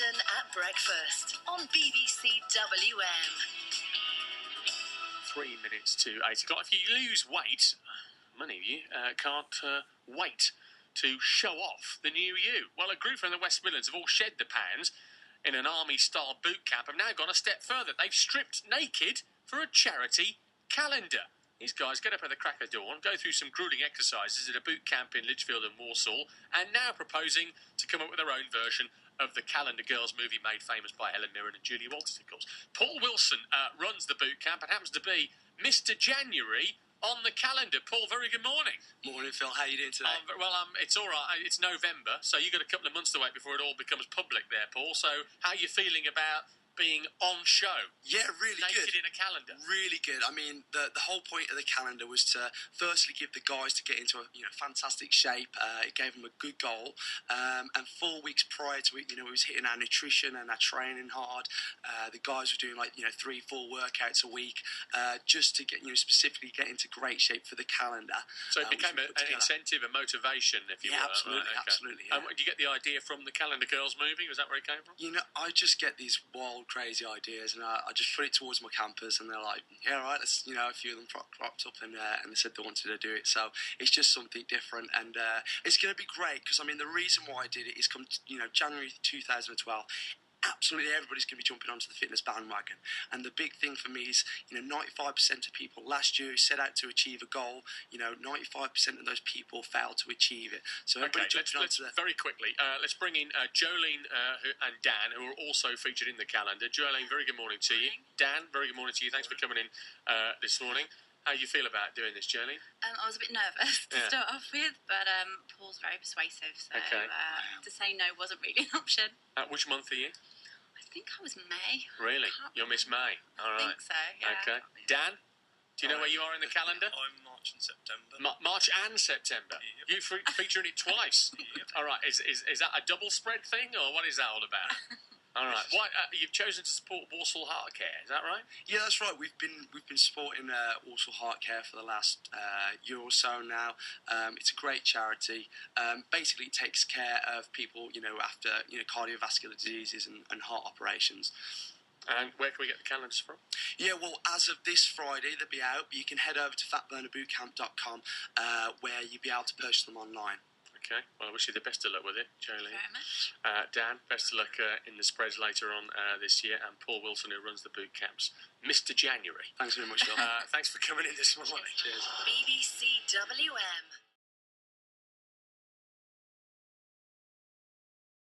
Upton at breakfast on BBC WM. 3 minutes to 8 o'clock. If you lose weight, many of you can't wait to show off the new you. Well, a group from the West Midlands have all shed the pounds in an army-style boot camp, have now gone a step further. They've stripped naked for a charity calendar. These guys get up at the crack of dawn, go through some gruelling exercises at a boot camp in Lichfield and Walsall, and now proposing to come up with their own version of the Calendar Girls movie made famous by Helen Mirren and Julie Walters, of course. Paul Wilson runs the boot camp and happens to be Mr. January on the calendar. Paul, very good morning. Morning, Phil. How are you doing today? It's all right. It's November, so you've got a couple of months to wait before it all becomes public there, Paul. So how are you feeling about being on show? Yeah, really good. Naked in a calendar. Really good. I mean, the whole point of the calendar was to firstly give the guys to get into a fantastic shape. It gave them a good goal. And 4 weeks prior to it, it was hitting our nutrition and our training hard. The guys were doing 3-4 workouts a week just to get specifically get into great shape for the calendar. So it became an incentive, a motivation, if you will. Absolutely, right, okay. Absolutely. Yeah. And did you get the idea from the Calendar Girls movie? Was that where it came from? I just get these wild, crazy ideas, and I just put it towards my campers, and they're like, "Yeah, all right." Let's, a few of them cropped up, and they said they wanted to do it. So it's just something different, and it's going to be great because the reason why I did it is January 2012. Absolutely everybody's going to be jumping onto the fitness bandwagon, and the big thing for me is 95% of people last year who set out to achieve a goal, 95% of those people failed to achieve it. So okay, let's very quickly let's bring in Jolene and Dan, who are also featured in the calendar. Jolene, very good morning to you. Dan, very good morning to you. Thanks for coming in this morning. How do you feel about doing this, Jolene? I was a bit nervous to start off with, but Paul's very persuasive, so to say no wasn't really an option. Which month are you? I think I was May. Really? You're Miss May? All right. I think so, yeah. Okay. Dan, do you know where you are in the calendar? I'm March and September. March and September? Yep. You feature in it twice? Yep. All right. Is that a double spread thing, or what is that all about? All right. Why you've chosen to support Walsall Heart Care? Is that right? Yeah, that's right. We've been supporting Walsall Heart Care for the last year or so now. It's a great charity. Basically, it takes care of people, after cardiovascular diseases and heart operations. And where can we get the calendars from? Yeah, well, as of this Friday, they'll be out. But you can head over to fatburnerbootcamp.com where you'll be able to purchase them online. Okay, well, I wish you the best of luck with it, Jolene. Very much. Dan, best of luck in the spreads later on this year, and Paul Wilson, who runs the boot camps. Mr. January. Thanks very much, Phil. Thanks for coming in this morning. Cheers. BBC WM.